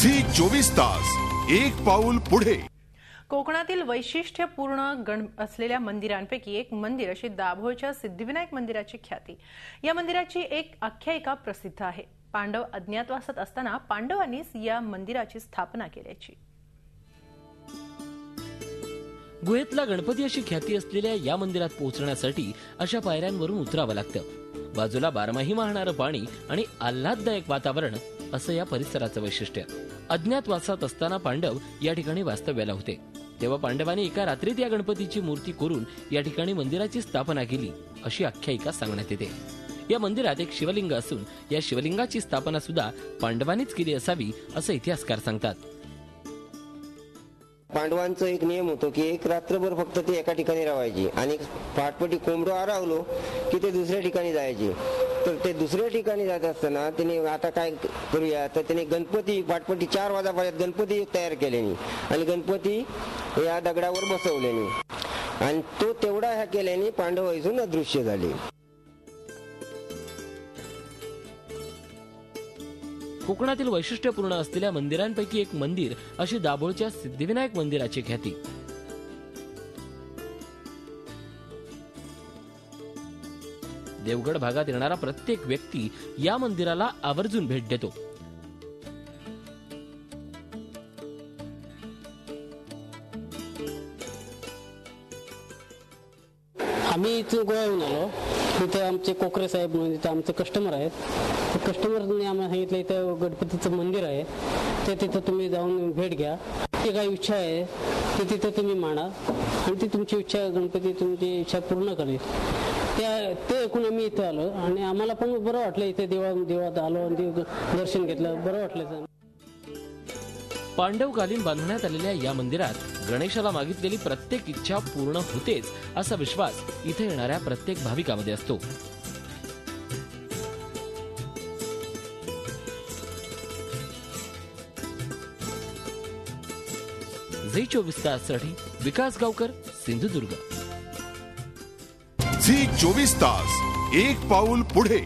Zee 24 तास एक पाऊल पुढे। कोकणातील वैशिष्ट्यपूर्ण असलेल्या मंदिरांपैकी एक मंदिर अशी दाभोळच्या सिद्धिविनायक मंदिराची ख्याती। या मंदिराची एक आख्यायिका प्रसिद्ध आहे। पांडव अज्ञातवासात असताना पांडवांनीच या मंदिराची स्थापना केल्याची। गुहेतला गणपती अशी ख्याती असलेल्या या मंदिरात पोहोचण्यासाठी अशा पायऱ्यांवरून उतरावं लागतं। बाजूला बारमाही वाहणारं पाणी आणि आल्हाददायक वातावरण असं या परिसराचं वैशिष्ट्य। अज्ञातवासात असताना पांडव या ठिकाणी वास्तव्याला होते, तेव्हा पांडवांनी एका रात्रीत या गणपतीची मूर्ती कोरून या ठिकाणी मंदिराची स्थापना केली अशी आख्यायिका सांगण्यात येते। या मंदिरात एक शिवलिंग असून या शिवलिंगाची स्थापना सुद्धा पांडवांनीच केली असावी असं इतिहासकार सांगतात। पांडवांचा एक नियम होतो की एक रात्रभर फक्त ते एका ठिकाणी राहायचे आणि पाठपटी कोंबडं आरावलो की ते दुसऱ्या ठिकाणी जायचे। तर ते दुसऱ्या ठिकाणी जात असताना त्यांनी आता काय करूया, तर त्यांनी गणपती पाठपटी 4 वाजेपर्यंत गणपती तयार केल्याने आणि गणपती या दगडावर बसवल्याने आणि तो तेवढा ह्या केल्याने पांडव इथून अदृश्य झाले। कोकणातील वैशिष्ट्यपूर्ण असलेल्या मंदिरांपैकी एक मंदिर अशी दाभोळच्या सिद्धिविनायक मंदिराची ख्याती। देवगड भागात येणारा प्रत्येक व्यक्ती या मंदिराला आवर्जून भेट देतो। आम्ही इथून गोव्याहून आलो। तिथे आमचे कोकरे साहेब म्हणून इथे आमचे कस्टमर आहेत। कस्टमरने आम्हाला सांगितलं इथं गणपतीचं मंदिर आहे, ते तिथं तुम्ही जाऊन भेट घ्या। ती काही इच्छा आहे ती तिथं तुम्ही मांडा आणि ती तुमची इच्छा गणपती तुमची इच्छा पूर्ण करेल। ते ऐकून आम्ही इथे आलो आणि आम्हाला पण बरं वाटलं। इथे देवात आलो आणि दर्शन घेतलं, बरं वाटलं। पांडवकालीन बांधण्यात आलेल्या या मंदिरात गणेशाला मागितलेली प्रत्येक इच्छा पूर्ण होतेच असा विश्वास इथे येणाऱ्या प्रत्येक भाविकामध्ये असतो। झी 24 ताससाठी विकास गावकर, सिंधुदुर्ग। झी 24 तास एक पाऊल पुढे।